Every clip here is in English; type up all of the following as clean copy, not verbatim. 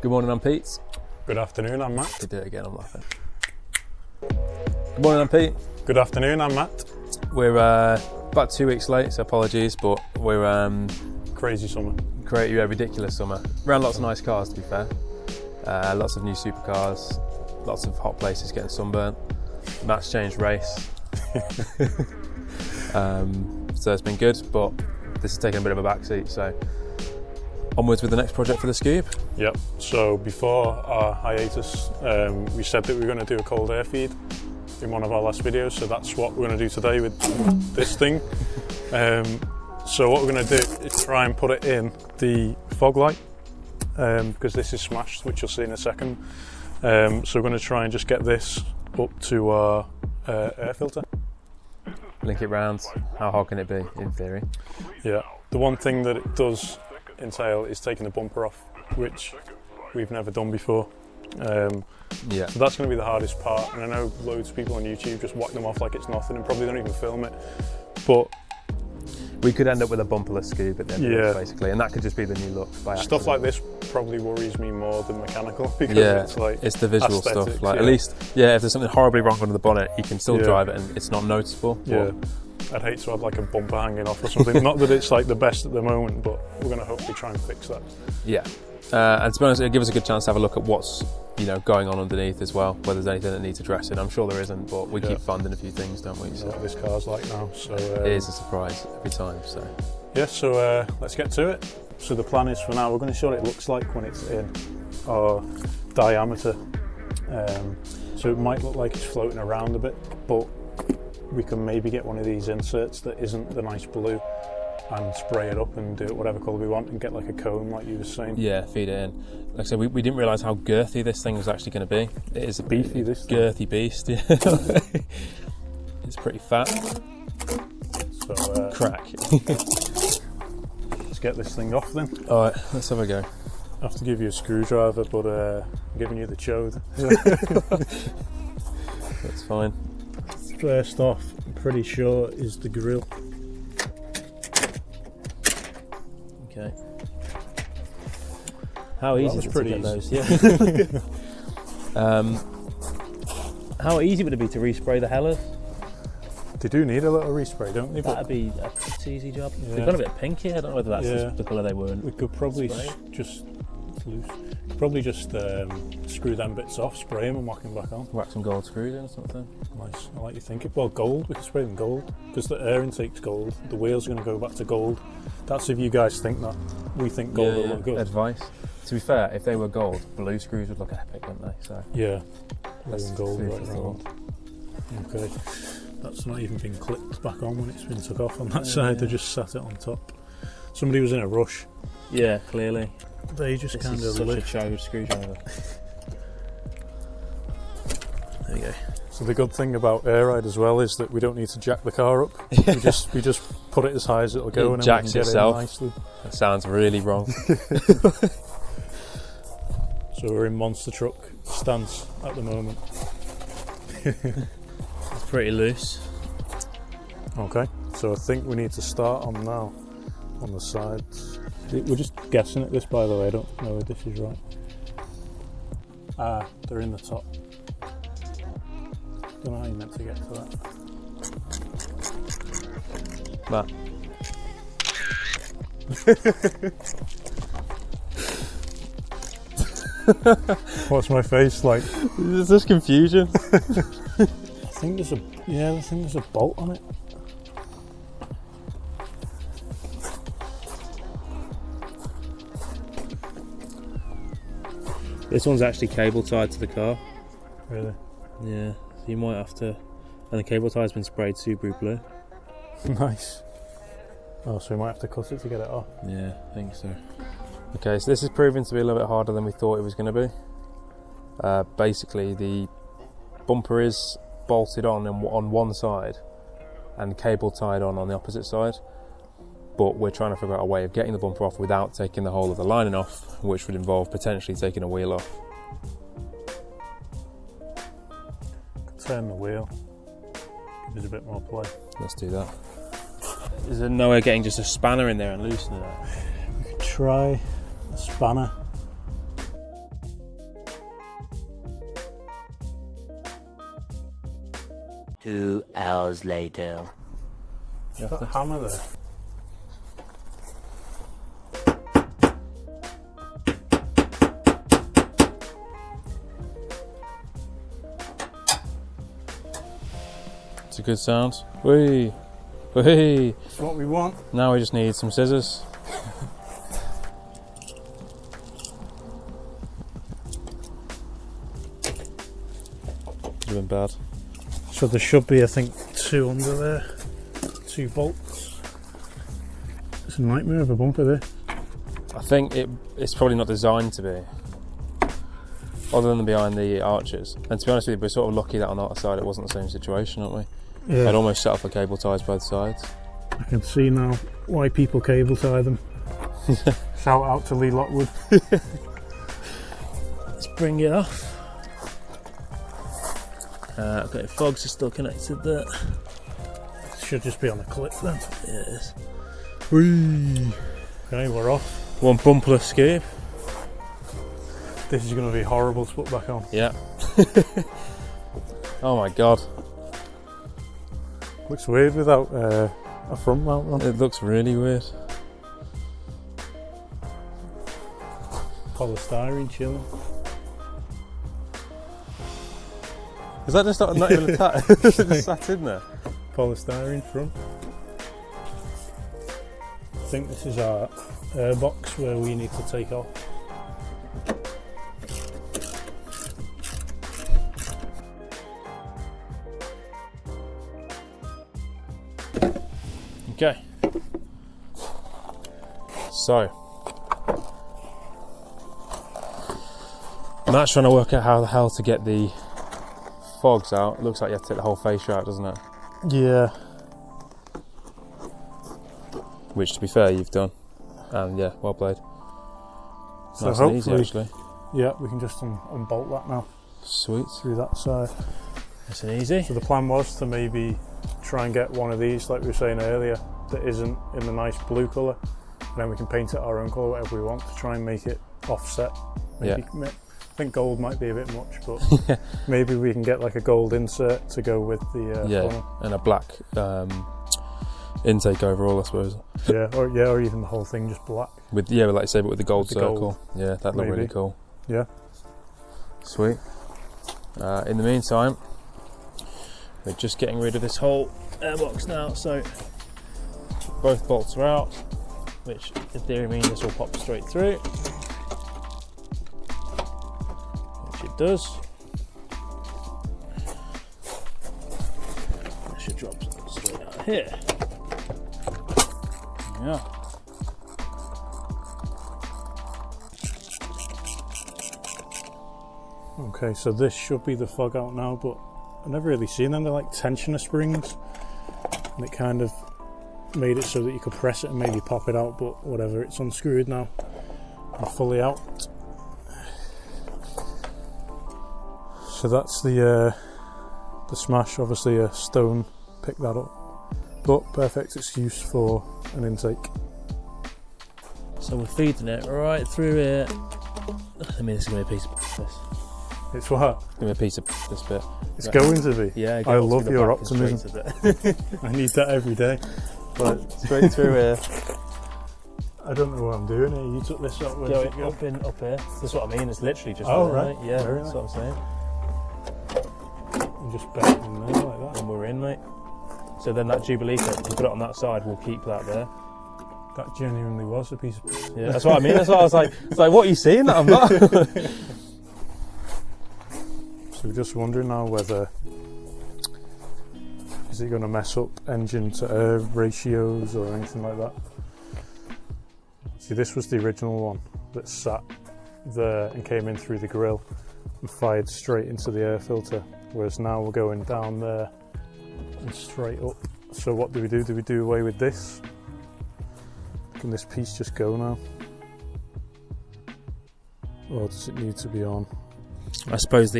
Good morning, I'm Pete. Good afternoon, I'm Matt. You do it again, I'm laughing. Good morning, I'm Pete. Good afternoon, I'm Matt. We're about 2 weeks late, so apologies, but we're Crazy summer. Ridiculous summer. Around lots of nice cars, to be fair. Lots of new supercars, lots of hot places getting sunburnt. Matt's changed race. So it's been good, but this is taking a bit of a backseat, so onwards with the next project for the Scoop. Yep, so before our hiatus, we said that we were going to do a cold air feed in one of our last videos, so that's what we're going to do today with this thing. So what we're going to do is try and put it in the fog light, because this is smashed, which you'll see in a second. So we're going to try and just get this up to our air filter. Link it round. How hard can it be, in theory? Yeah, the one thing that it does entail is taking the bumper off, which we've never done before. Yeah. So that's going to be the hardest part, and I know loads of people on YouTube just whack them off like it's nothing and probably don't even film it, but we could end up with a bumperless Scoop at the end of it, basically, and that could just be the new look by accident. Stuff like this probably worries me more than mechanical, because it's the visual stuff. Like, yeah. At least, if there's something horribly wrong under the bonnet, you can still drive it and it's not noticeable. Yeah. I'd hate to have like a bumper hanging off or something. Not that it's like the best at the moment, but we're going to hopefully try and fix that. Yeah. And to be honest, it'll give us a good chance to have a look at what's going on underneath as well, whether there's anything that needs addressing. I'm sure there isn't, but we keep funding a few things, don't we? So what this car's like now. So it is a surprise every time. So yeah, so let's get to it. So the plan is, for now, we're going to show what it looks like when it's in our diameter. So it might look like it's floating around a bit, but we can maybe get one of these inserts that isn't the nice blue and spray it up and do it whatever colour we want and get like a cone like you were saying. Yeah, feed it in. Like I said, we didn't realise how girthy this thing was actually going to be. It is a beefy, this girthy beast. Yeah. It's pretty fat. So crack. Let's get this thing off then. Alright, let's have a go. I have to give you a screwdriver, but I'm giving you the chode. That's fine. First off, I'm pretty sure is the grille. Okay. How easy is it to get those? Yeah. How easy would it be to respray the hellers? They do need a little respray, don't they? That'd be a pretty easy job. Yeah. They've got a bit pinky. I don't know whether that's the colour they were in. We could probably just screw them bits off, spray them and whack them back on. Whack some gold screws in or something. Nice, I like you thinking. Well, gold, we can spray them gold, because the air intake's gold, the wheels are going to go back to gold. That's if you guys think that. We think gold will look good. Advice. To be fair, if they were gold, blue screws would look epic, wouldn't they? So yeah, that's gold right around. Okay, that's not even been clipped back on when it's been took off on that side. They just sat it on top. Somebody was in a rush. Yeah, clearly. They just kind of such a chode screwdriver. There you go. So the good thing about air ride as well is that we don't need to jack the car up. we just put it as high as it'll go, and then we can get it in nicely. That sounds really wrong. So we're in monster truck stance at the moment. It's pretty loose. Okay, so I think we need to start on now on the sides. We're just guessing at this, by the way. I don't know if this is right. Ah, they're in the top. Don't know how you meant to get to that. What's my face like? Is this confusion? I think there's a bolt on it. This one's actually cable tied to the car. Really? Yeah, so you might have to. And the cable tie's been sprayed Subaru blue. Nice. Oh, so we might have to cut it to get it off. Yeah, I think so. Okay, so this is proving to be a little bit harder than we thought it was going to be. Basically, the bumper is bolted on one side and cable tied on the opposite side. But we're trying to figure out a way of getting the bumper off without taking the whole of the lining off, which would involve potentially taking a wheel off. Turn the wheel. Give us a bit more play. Let's do that. Is there no way of getting just a spanner in there and loosening it? We could try a spanner. 2 hours later. Is that hammer there? It's a good sound. Whee! Whee! That's what we want. Now we just need some scissors. Doing bad. So there should be, I think, 2 under there. 2 bolts. It's a nightmare of a bumper there. I think it's probably not designed to be, other than behind the arches. And to be honest with you, we're sort of lucky that on the other side it wasn't the same situation, aren't we? Yeah. I'd almost set up for cable ties both sides. I can see now why people cable tie them. Shout out to Lee Lockwood. Let's bring it off. Okay, fogs are still connected there. Should just be on a clip then. Yeah, it is. Whee! Okay, we're off. One bumperless escape. This is going to be horrible to put back on. Yeah. Oh my god. Looks weird without a front mount on. It looks really weird. Polystyrene chilling. Is that just not even attached? It's just sat in there. Polystyrene front. I think this is our air box where we need to take off. Okay. So, Matt's trying to work out how the hell to get the fogs out. It looks like you have to take the whole fascia out, doesn't it? Yeah. Which, to be fair, you've done. And yeah, well played. So Nice and easy, hopefully- actually. Yeah, we can just unbolt that now Sweet. through that side. Nice and easy. So the plan was to maybe try and get one of these, like we were saying earlier, that isn't in the nice blue colour, and then we can paint it our own colour, whatever we want, to try and make it offset. Maybe, Yeah. I think gold might be a bit much, but maybe we can get like a gold insert to go with the Yeah, funnel. and a black intake overall, I suppose. or even the whole thing just black. With like you say, but with the gold With the circle. gold. Yeah, that looked really Maybe. cool. Yeah. Sweet. In the meantime, we're just getting rid of this whole airbox now, so both bolts are out, which in theory means this will pop straight through, which it does. That should drop straight out here. Yeah. Okay, so this should be the fog out now, but I've never really seen them. They're like tensioner springs, and it kind of made it so that you could press it and maybe pop it out, but whatever, it's unscrewed now and fully out. So that's the smash. Obviously a stone picked that up, but perfect excuse for an intake. So we're feeding it right through here. I mean, this is going to be a piece of this. It's what? It's going to be a piece of this bit. It's going to be. Yeah, it I goes love through the your back and straight optimism. to the- I need that every day. But straight through here. I don't know what I'm doing here. You took this up. Where Go did it go? up here. That's what I mean. It's literally just. Oh, there, right. mate. Yeah, Very that's nice. what I'm saying. And just bent in there like that. And we're in, mate. So then that Jubilee clip, if we put it on that side, we'll keep that there. That genuinely was a piece of. Yeah, that's what I mean. That's what I was like. It's like, what are you seeing that I'm not? So we're just wondering now whether is it going to mess up engine to air ratios or anything like that. See, this was the original one that sat there and came in through the grille and fired straight into the air filter, whereas now we're going down there and straight up. So what do we do? Do we do away with this? Can this piece just go now? Or does it need to be on? I suppose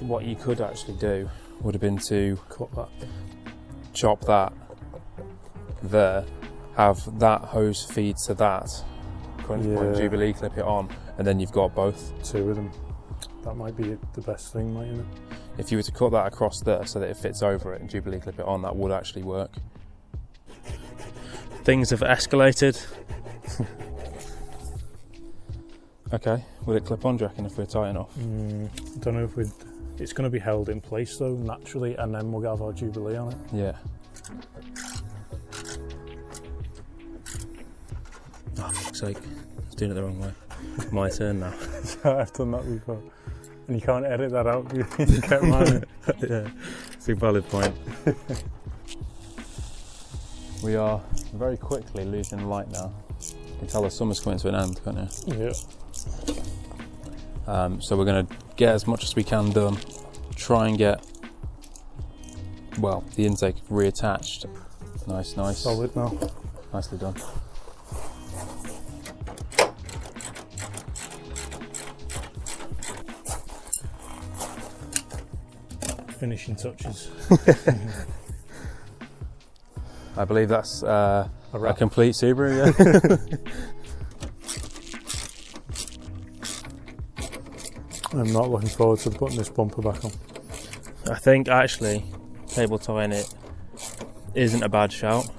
what you could actually do would have been to Cut that. chop that there, have that hose feed to that, crunch point Yeah. Jubilee clip it on, and then you've got both. Two of them. That might be the best thing, mightn't it? if you were to cut that across there so that it fits over it and Jubilee clip it on, that would actually work. Things have escalated. Okay, will it clip on, do you reckon, if we're tight enough? I don't know if we'd... It's going to be held in place though, naturally, and then we'll have our Jubilee on it. Yeah. Oh, for fuck's sake. I was doing it the wrong way. My turn now. I've done that before. And you can't edit that out, you get mine. Yeah, it's a valid point. We are very quickly losing light now. You can tell the summer's coming to an end, can't you? Yeah. So we're going to get as much as we can done, try and get, well, the intake reattached. Nice. Solid now. Nicely done. Finishing touches. I believe that's a complete Subaru, yeah. I'm not looking forward to putting this bumper back on. I think actually cable tying it isn't a bad shout.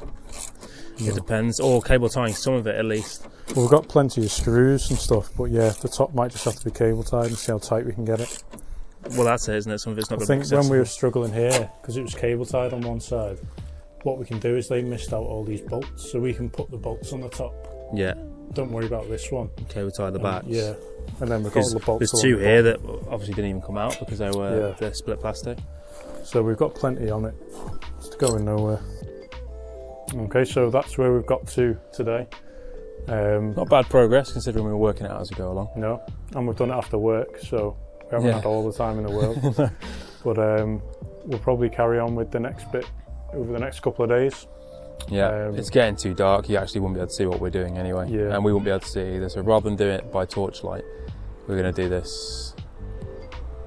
No. It depends, or cable tying some of it at least. Well, we've got plenty of screws and stuff, but yeah, the top might just have to be cable tied and see how tight we can get it. Well, that's it, isn't it? Some of it's not going to be accessible. I think when we were struggling here, because it was cable tied on one side, what we can do is they missed out all these bolts, so we can put the bolts on the top. Yeah. Don't worry about this one. Okay, we tie the backs. Yeah. And then we've got all the bolts. There's two here that obviously didn't even come out because they were they're split plastic. So we've got plenty on it. It's going nowhere. Okay, so that's where we've got to today. Not bad progress considering we were working it out as we go along. No, and we've done it after work, so we haven't had all the time in the world. But we'll probably carry on with the next bit over the next couple of days. Yeah, it's getting too dark. You actually wouldn't be able to see what we're doing anyway. Yeah. And we wouldn't be able to see it either. So rather than do it by torchlight, we're going to do this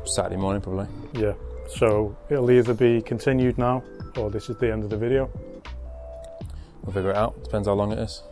Saturday morning probably. Yeah, so it'll either be continued now or this is the end of the video. We'll figure it out. Depends how long it is.